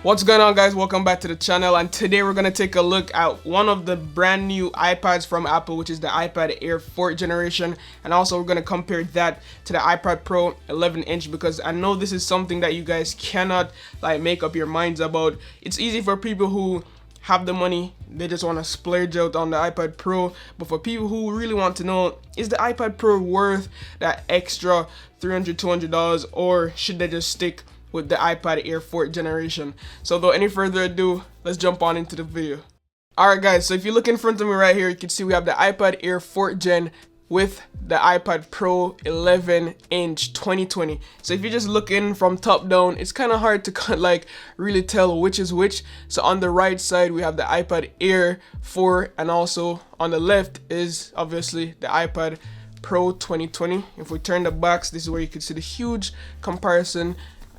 What's going on, guys? Welcome back to the channel, and today we're going to take a look at one of the brand new iPads from Apple, which is the iPad Air 4th generation, and also we're going to compare that to the iPad Pro 11-inch because I know this is something that you guys cannot make up your minds about. It's easy for people who have the money, they just want to splurge out on the iPad Pro, but for people who really want to know, is the iPad Pro worth that extra $300-$200, or should they just stick with the iPad Air 4th generation? So without any further ado, let's jump on into the video. Alright guys, so if you look in front of me right here, you can see we have the iPad Air 4th gen with the iPad Pro 11-inch 2020. So if you just look in from top down, it's kind of hard to really tell which is which. So on the right side we have the iPad Air 4, and also on the left is obviously the iPad Pro 2020. If we turn the backs, this is where you can see the huge comparison.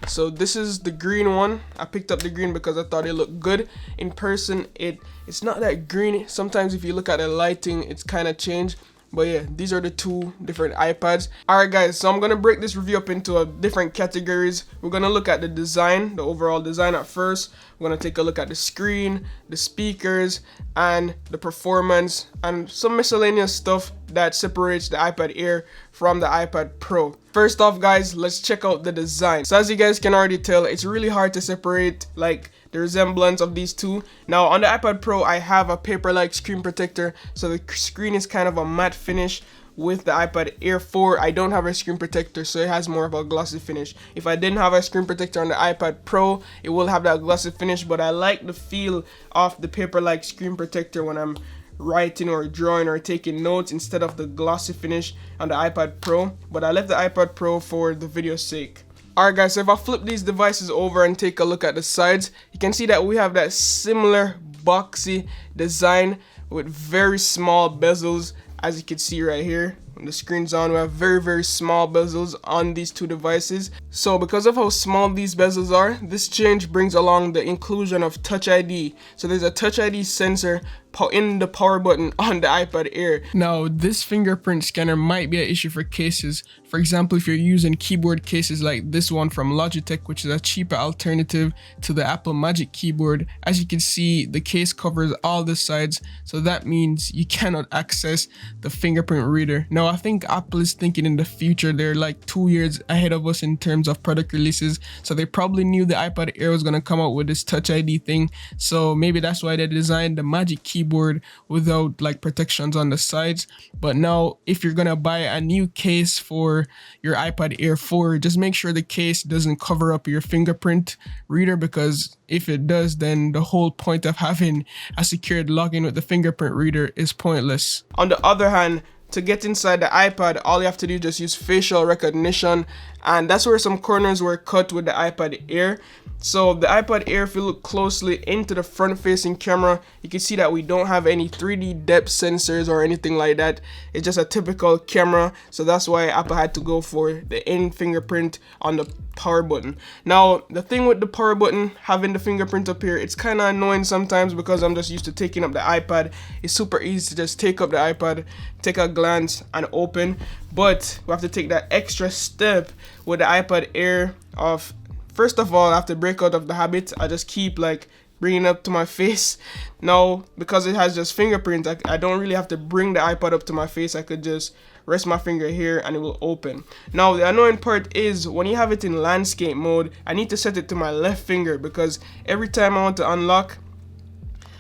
So this is the green one. I picked up the green because I thought it looked good. In person, it's not that green. Sometimes if you look at the lighting, it's kind of changed. But yeah, these are the two different iPads. Alright guys, so I'm going to break this review up into different categories. We're going to look at the design, the overall design at first. We're going to take a look at the screen, the speakers, and the performance, and some miscellaneous stuff that separates the iPad Air from the iPad Pro. First off guys, let's check out the design. So as you guys can already tell, it's really hard to separate the resemblance of these two. Now on the iPad Pro, I have a paper-like screen protector, so the screen is kind of a matte finish. With the iPad Air 4, I don't have a screen protector, so it has more of a glossy finish. If I didn't have a screen protector on the iPad Pro, it will have that glossy finish, but I like the feel of the paper-like screen protector when I'm writing or drawing or taking notes instead of the glossy finish on the iPad Pro. But I left the iPad Pro for the video's sake. Alright guys, so if I flip these devices over and take a look at the sides, you can see that we have that similar boxy design with very small bezels. As you can see right here, when the screen's on, we have very small bezels on these two devices. So because of how small these bezels are, this change brings along the inclusion of Touch ID. So there's a Touch ID sensor in the power button on the iPad Air. Now this fingerprint scanner might be an issue for cases. For example, if you're using keyboard cases like this one from Logitech, which is a cheaper alternative to the Apple Magic Keyboard. As you can see, the case covers all the sides, so that means you cannot access the fingerprint reader. Now I think Apple is thinking in the future. They're like 2 years ahead of us in terms of product releases, so they probably knew the iPad Air was going to come out with this Touch ID thing, so maybe that's why they designed the Magic Keyboard without protections on the sides. But now if you're gonna buy a new case for your iPad Air 4, just make sure the case doesn't cover up your fingerprint reader, because if it does, then the whole point of having a secured login with the fingerprint reader is pointless. On the other hand, to get inside the iPad, all you have to do is just use facial recognition, and that's where some corners were cut with the iPad Air. So the iPad Air, if you look closely into the front-facing camera, you can see that we don't have any 3D depth sensors or anything like that. It's just a typical camera, so that's why Apple had to go for the in fingerprint on the power button. Now the thing with the power button having the fingerprint up here, it's kind of annoying sometimes because I'm just used to taking up the iPad. It's super easy to just take up the iPad, take a glance and open, but we have to take that extra step with the iPad Air of, first of all, I have to break out of the habit. I just keep bringing it up to my face. Now because it has just fingerprint, I don't really have to bring the iPad up to my face. I could just rest my finger here and it will open. Now the annoying part is when you have it in landscape mode, I need to set it to my left finger, because every time I want to unlock,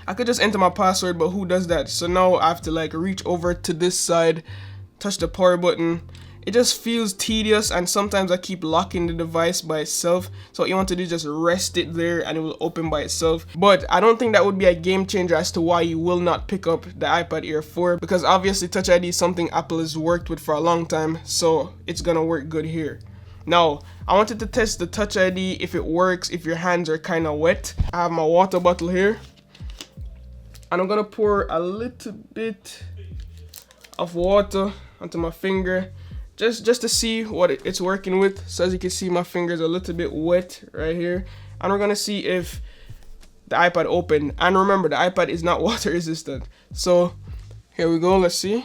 I could just enter my password, but who does that? So now I have to reach over to this side, touch the power button. It just feels tedious, and sometimes I keep locking the device by itself. So what you want to do is just rest it there and it will open by itself. But I don't think that would be a game changer as to why you will not pick up the iPad Air 4, because obviously Touch ID is something Apple has worked with for a long time, so it's gonna work good here. Now I wanted to test the Touch ID if it works if your hands are kind of wet. I have my water bottle here, and I'm gonna pour a little bit of water onto my finger just to see what it's working with. So as you can see, my fingers are a little bit wet right here, and we're gonna see if the iPad opened. And remember, the iPad is not water resistant. So here we go, let's see.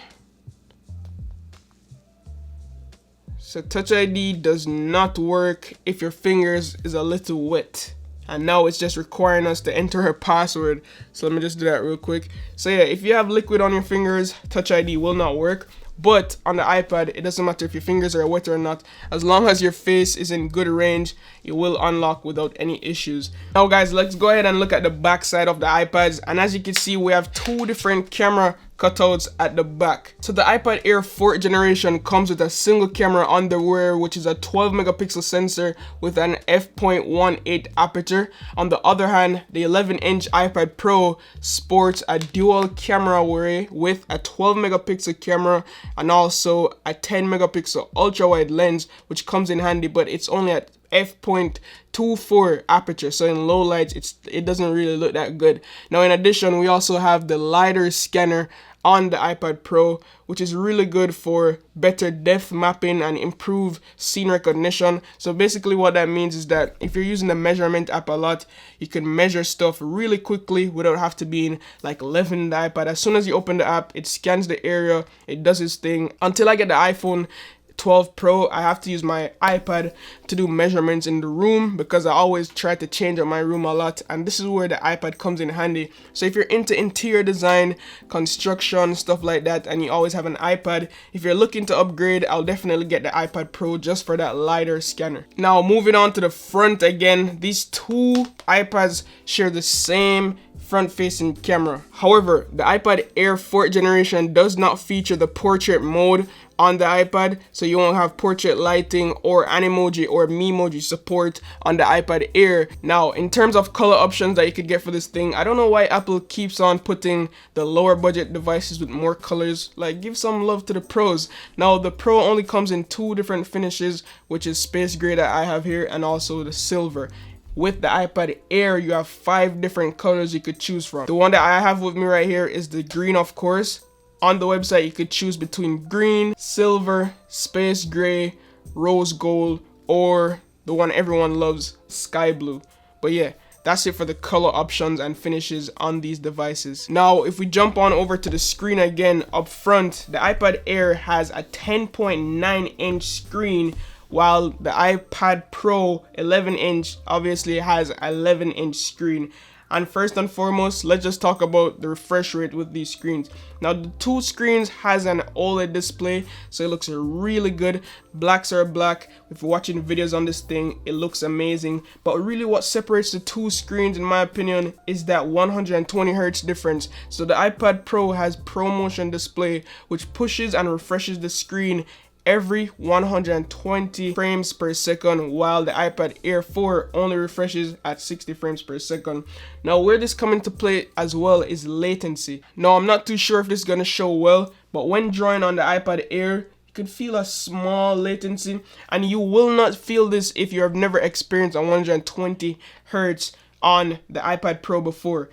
So Touch ID does not work if your fingers is a little wet. and now it's just requiring us to enter her password. So let me just do that real quick. So yeah, if you have liquid on your fingers, Touch ID will not work. But on the iPad, it doesn't matter if your fingers are wet or not. As long as your face is in good range, it will unlock without any issues. Now guys, let's go ahead and look at the back side of the iPads. And as you can see, we have two different camera cutouts at the back. So the iPad Air 4th generation comes with a single camera on the rear, which is a 12 megapixel sensor with an f.18 aperture. On the other hand, the 11-inch iPad Pro sports a dual camera array with a 12 megapixel camera and also a 10 megapixel ultra wide lens, which comes in handy, but it's only at f.24 aperture, so in low lights it doesn't really look that good. Now in addition, we also have the LiDAR scanner on the iPad Pro, which is really good for better depth mapping and improved scene recognition. So basically what that means is that if you're using the measurement app a lot, you can measure stuff really quickly without have to be in like leveling the iPad. As soon as you open the app, it scans the area, it does its thing. Until I get the iPhone 12 Pro, I have to use my iPad to do measurements in the room because I always try to change up my room a lot, and this is where the iPad comes in handy. So if you're into interior design, construction, stuff like that, and you always have an iPad, if you're looking to upgrade, I'll definitely get the iPad Pro just for that LiDAR scanner. Now moving on to the front again, these two iPads share the same front-facing camera. However, the iPad Air 4th generation does not feature the portrait mode on the iPad, so you won't have portrait lighting or Animoji or Memoji support on the iPad Air. Now, in terms of color options that you could get for this thing, I don't know why Apple keeps on putting the lower budget devices with more colors. Like, give some love to the Pros. Now, the Pro only comes in two different finishes, which is space gray that I have here and also the silver. With the iPad Air, you have 5 different colors you could choose from. The one that I have with me right here is the green, of course. On the website, you could choose between green, silver, space gray, rose gold, or the one everyone loves, sky blue. But yeah, that's it for the color options and finishes on these devices. Now, if we jump on over to the screen again, up front, the iPad Air has a 10.9-inch screen, while the iPad Pro 11-inch obviously has an 11-inch screen. And first and foremost, let's just talk about the refresh rate with these screens. Now, the two screens has an OLED display, so it looks really good. Blacks are black. If you're watching videos on this thing, it looks amazing. But really what separates the two screens, in my opinion, is that 120 Hz difference. So the iPad Pro has ProMotion display, which pushes and refreshes the screen every 120 frames per second, while the iPad Air 4 only refreshes at 60 frames per second. Now, where this comes into play as well is latency. Now, I'm not too sure if this is going to show well, but when drawing on the iPad Air, you could feel a small latency, and you will not feel this if you have never experienced a 120 Hz on the iPad Pro before.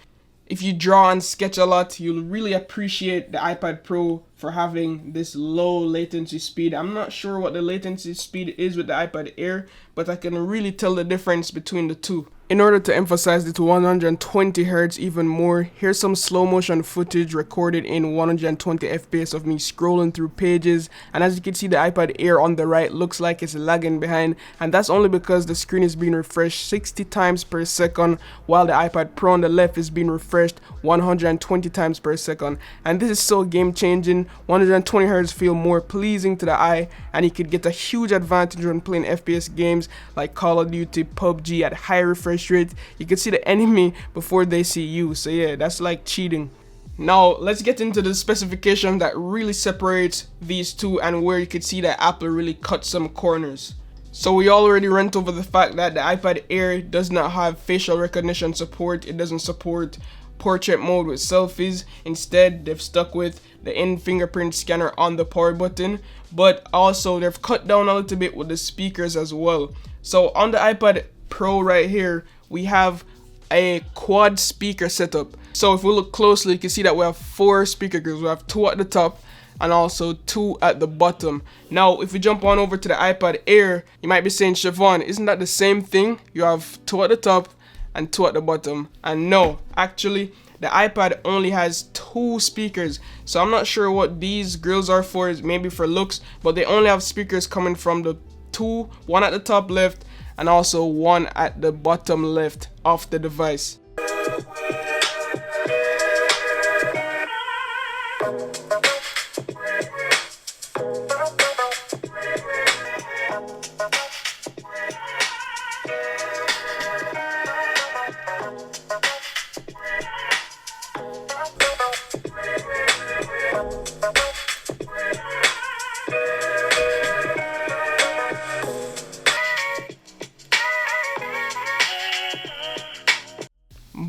If you draw and sketch a lot, you'll really appreciate the iPad Pro for having this low latency speed. I'm not sure what the latency speed is with the iPad Air, but I can really tell the difference between the two. In order to emphasize the 120 Hz even more, here's some slow motion footage recorded in 120 FPS of me scrolling through pages, and as you can see, the iPad Air on the right looks like it's lagging behind, and that's only because the screen is being refreshed 60 times per second, while the iPad Pro on the left is being refreshed 120 times per second. And this is so game changing. 120 Hz feel more pleasing to the eye, and you could get a huge advantage when playing FPS games like Call of Duty, PUBG at high refresh rate. You can see the enemy before they see you, so yeah, that's like cheating. Now let's get into the specification that really separates these two and where you could see that Apple really cut some corners. So we already went over the fact that the iPad Air does not have facial recognition support. It doesn't support portrait mode with selfies. Instead, they've stuck with the in-fingerprint scanner on the power button, but also they've cut down a little bit with the speakers as well. So on the iPad Pro right here, we have a quad speaker setup. So if we look closely, you can see that we have 4 speakers. We have 2 at the top and also 2 at the bottom. Now, if we jump on over to the iPad Air, you might be saying, Shevon, isn't that the same thing? You have 2 at the top and 2 at the bottom. And no, actually, the iPad only has 2 speakers. So I'm not sure what these grills are for, maybe for looks, but they only have speakers coming from the 2 two, one at the top left and also one at the bottom left of the device.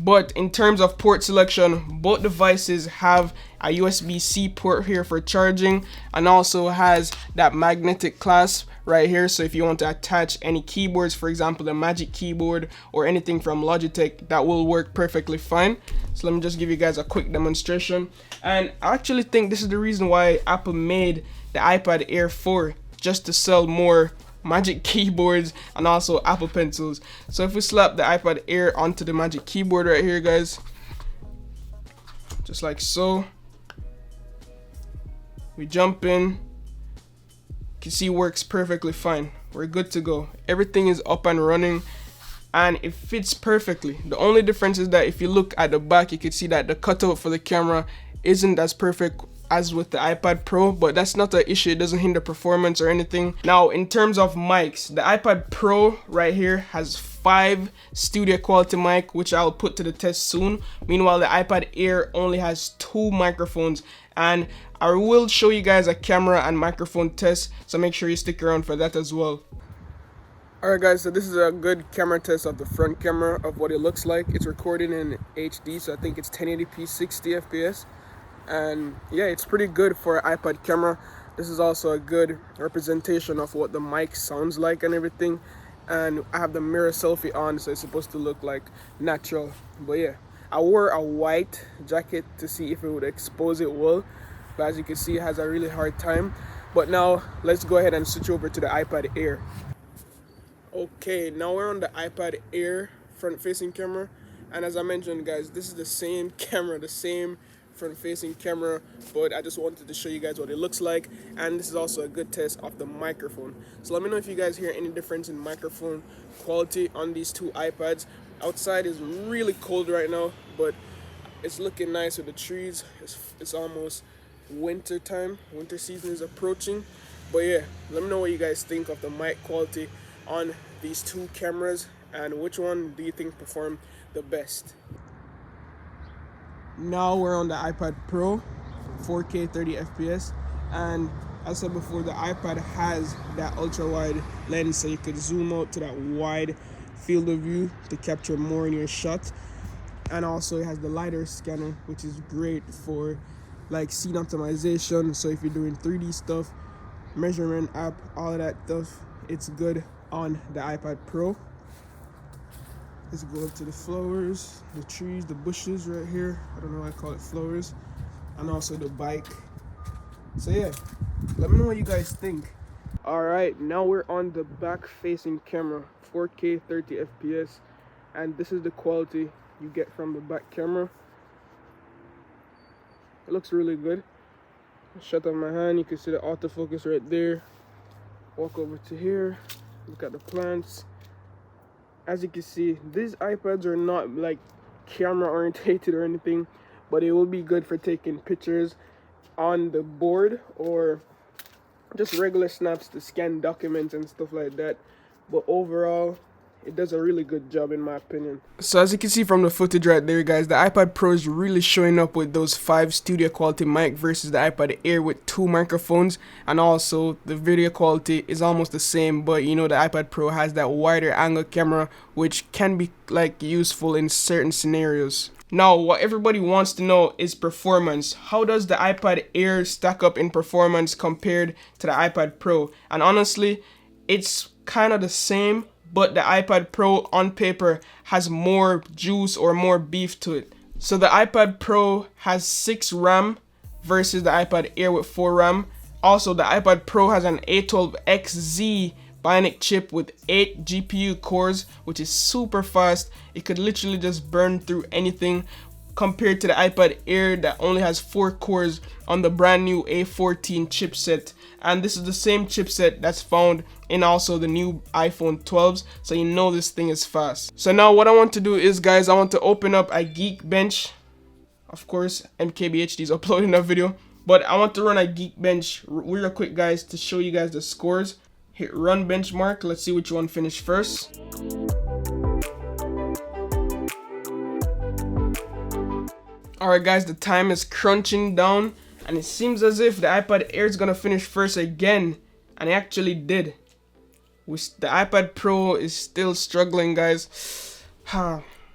But in terms of port selection, both devices have a USB-C port here for charging and also has that magnetic clasp right here. So if you want to attach any keyboards, for example, the Magic Keyboard or anything from Logitech, that will work perfectly fine. So let me just give you guys a quick demonstration. And I actually think this is the reason why Apple made the iPad Air 4, just to sell more Magic Keyboards and also Apple Pencils. So if we slap the iPad Air onto the Magic Keyboard right here, guys, just like so, we jump in, you can see works perfectly fine. We're good to go. Everything is up and running and it fits perfectly. The only difference is that if you look at the back, you can see that the cutout for the camera isn't as perfect as with the iPad Pro, but that's not an issue. It doesn't hinder performance or anything. Now, in terms of mics, the iPad Pro right here has 5 studio quality mic, which I'll put to the test soon. Meanwhile, the iPad Air only has 2 microphones, and I will show you guys a camera and microphone test, so make sure you stick around for that as well. Alright guys, so this is a good camera test of the front camera of what it looks like. It's recording in HD, so I think it's 1080p 60 FPS. And yeah, it's pretty good for an iPad camera. This is also a good representation of what the mic sounds like and everything. And I have the mirror selfie on, so it's supposed to look like natural. But yeah, I wore a white jacket to see if it would expose it well, but as you can see, it has a really hard time. But now let's go ahead and switch over to the iPad Air. Okay, now we're on the iPad Air front facing camera, and as I mentioned, guys, this is the same camera, the same front facing camera, but I just wanted to show you guys what it looks like. And this is also a good test of the microphone, so let me know if you guys hear any difference in microphone quality on these two iPads. Outside is really cold right now, but it's looking nice with the trees. It's almost winter time, winter season is approaching. But yeah, let me know what you guys think of the mic quality on these two cameras and which one do you think performed the best. Now we're on the iPad Pro, 4K 30 FPS, and as I said before, the iPad has that ultra wide lens, so you could zoom out to that wide field of view to capture more in your shot. And also it has the LiDAR scanner, which is great for like scene optimization. So if you're doing 3D stuff, measurement app, all of that stuff, it's good on the iPad Pro. Let's go up to the flowers, the trees, the bushes right here. I don't know why I call it flowers. And also the bike. So yeah, let me know what you guys think. Alright, now we're on the back facing camera, 4K 30 FPS. And this is the quality you get from the back camera. It looks really good. Shut off my hand, you can see the autofocus right there. Walk over to here, look at the plants. As you can see, these iPads are not like camera orientated or anything, but it will be good for taking pictures on the board or just regular snaps to scan documents and stuff like that. But overall, it does a really good job in my opinion. So as you can see from the footage right there, guys, the iPad Pro is really showing up with those 5 studio quality mic versus the iPad Air with 2 microphones, and also the video quality is almost the same, but you know the iPad Pro has that wider angle camera which can be like useful in certain scenarios. Now what everybody wants to know is performance. How does the iPad Air stack up in performance compared to the iPad Pro? And honestly, it's kind of the same, but the iPad Pro on paper has more juice or more beef to it. So the iPad Pro has 6 RAM versus the iPad Air with 4 RAM. Also, the iPad Pro has an A12XZ Bionic chip with 8 GPU cores, which is super fast. It could literally just burn through anything. compared to the iPad Air that only has 4 cores on the brand new A14 chipset. And this is the same chipset that's found in also the new iPhone 12s, so you know this thing is fast. So now what I want to do is, guys, I want to open up a Geekbench. Of course, MKBHD is uploading a video, but I want to run a Geekbench real quick, guys, to show you guys the scores. Hit run benchmark. Let's see which one finished first. Alright, guys, the time is crunching down, and it seems as if the iPad Air is gonna finish first again, and it actually did. The iPad Pro is still struggling, guys.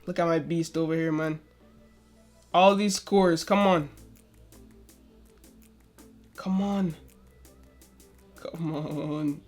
Look at my beast over here, man. All these scores, come on. Come on. Come on.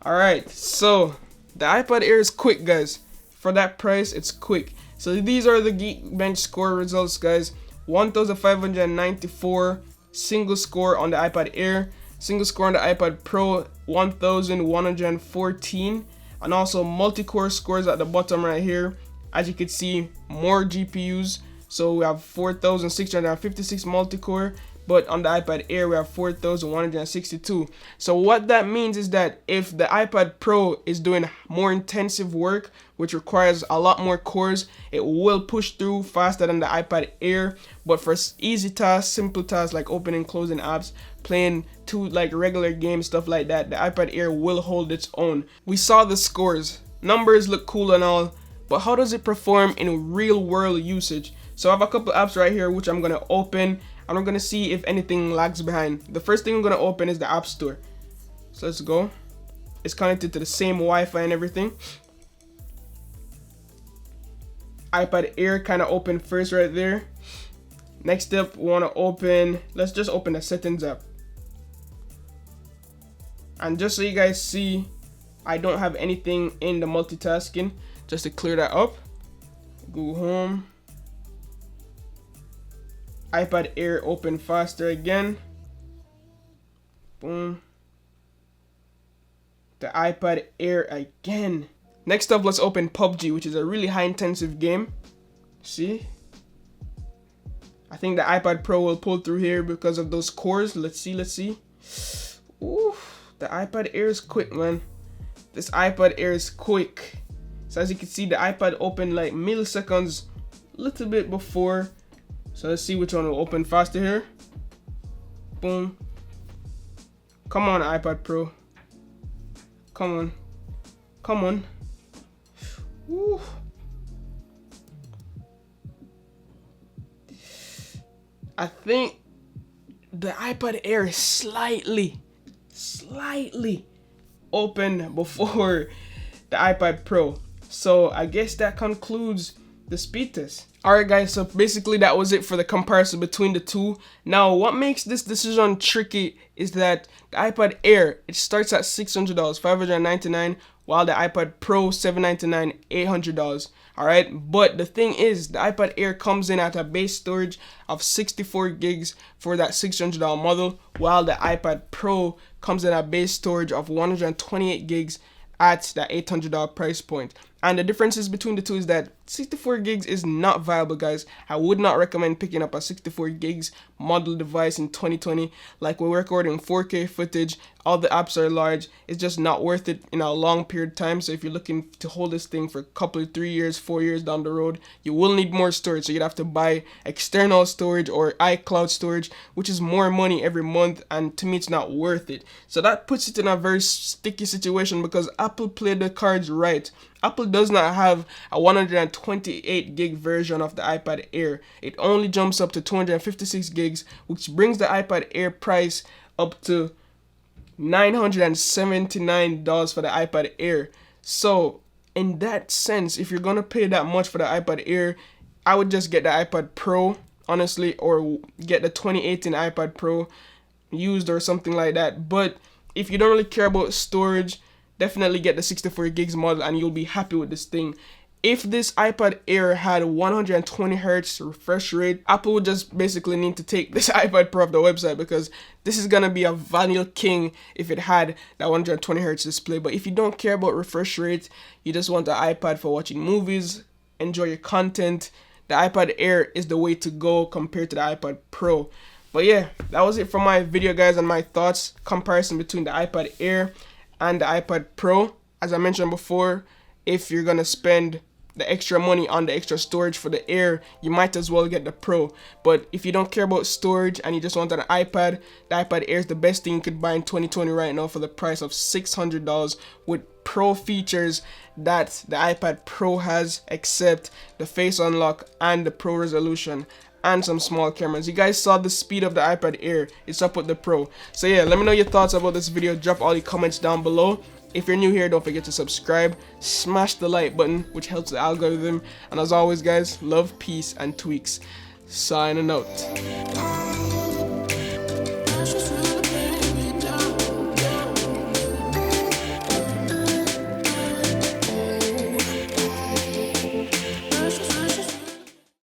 Alright, so the iPad Air is quick, guys. For that price, it's quick. So these are the Geekbench score results, guys. 1,594 single score on the iPad Air. Single score on the iPad Pro, 1,114. And also multi-core scores at the bottom right here. As you can see, more GPUs. So we have 4,656 multi-core. But on the iPad Air, we have 4,162. So what that means is that if the iPad Pro is doing more intensive work, which requires a lot more cores, it will push through faster than the iPad Air. But for easy tasks, simple tasks like opening, closing apps, playing like regular games, stuff like that, the iPad Air will hold its own. We saw the scores. Numbers look cool and all, but how does it perform in real world usage? So I have a couple apps right here which I'm gonna open, and I'm gonna see if anything lags behind. The first thing I'm gonna open is the App Store. So let's go. It's connected to the same Wi-Fi and everything. iPad Air kind of open first right there. Next up, we want to open, let's just open the settings app. And just so you guys see, I don't have anything in the multitasking. Just to clear that up, go home. iPad Air open faster again. Boom. The iPad Air again. Next up, let's open PUBG, which is a really high intensive game. See? I think the iPad Pro will pull through here because of those cores. Let's see. Ooh, the iPad Air is quick, man. This iPad Air is quick. So as you can see, the iPad opened like milliseconds, a little bit before. So let's see which one will open faster here. Boom. Come on, iPad Pro. Come on. Come on. Woo. I think the iPad Air is slightly open before the iPad Pro. So I guess that concludes the speed test. Alright, guys, so basically that was it for the comparison between the two. Now what makes this decision tricky is that the iPad Air, it starts at $600, $599, while the iPad Pro $799, $800. Alright, but the thing is, the iPad Air comes in at a base storage of 64 gigs for that $600 model, while the iPad Pro comes in at base storage of 128 gigs at that $800 price point. And the differences between the two is that 64 gigs is not viable, guys. I would not recommend picking up a 64 gigs model device in 2020. Like, we're recording 4K footage, all the apps are large. It's just not worth it in a long period of time. So if you're looking to hold this thing for a couple of 3 years, 4 years down the road, you will need more storage. So you'd have to buy external storage or iCloud storage, which is more money every month, and to me it's not worth it. So that puts it in a very sticky situation because Apple played the cards right. Apple does not have a 128 gig version of the iPad Air. It only jumps up to 256 gigs, which brings the iPad Air price up to $979 for the iPad Air. So in that sense, if you're gonna pay that much for the iPad Air, I would just get the iPad Pro, honestly, or get the 2018 iPad Pro used or something like that. But if you don't really care about storage, definitely get the 64 gigs model and you'll be happy with this thing. If this iPad Air had 120 Hz refresh rate, Apple would just basically need to take this iPad Pro off the website, because this is gonna be a vanilla king if it had that 120 Hz display. But if you don't care about refresh rate, you just want an iPad for watching movies, enjoy your content, the iPad Air is the way to go compared to the iPad Pro. But yeah, that was it for my video, guys, and my thoughts comparison between the iPad Air and the iPad Pro. As I mentioned before, if you're gonna spend the extra money on the extra storage for the Air, you might as well get the Pro. But if you don't care about storage and you just want an iPad, the iPad Air is the best thing you could buy in 2020 right now for the price of $600 with Pro features that the iPad Pro has, except the face unlock and the Pro resolution and some small cameras. You guys saw the speed of the iPad Air. It's up with the Pro. So yeah, let me know your thoughts about this video. Drop all your comments down below. If you're new here, don't forget to subscribe, smash the like button, which helps the algorithm. And as always, guys, love, peace, and tweaks. Signing out.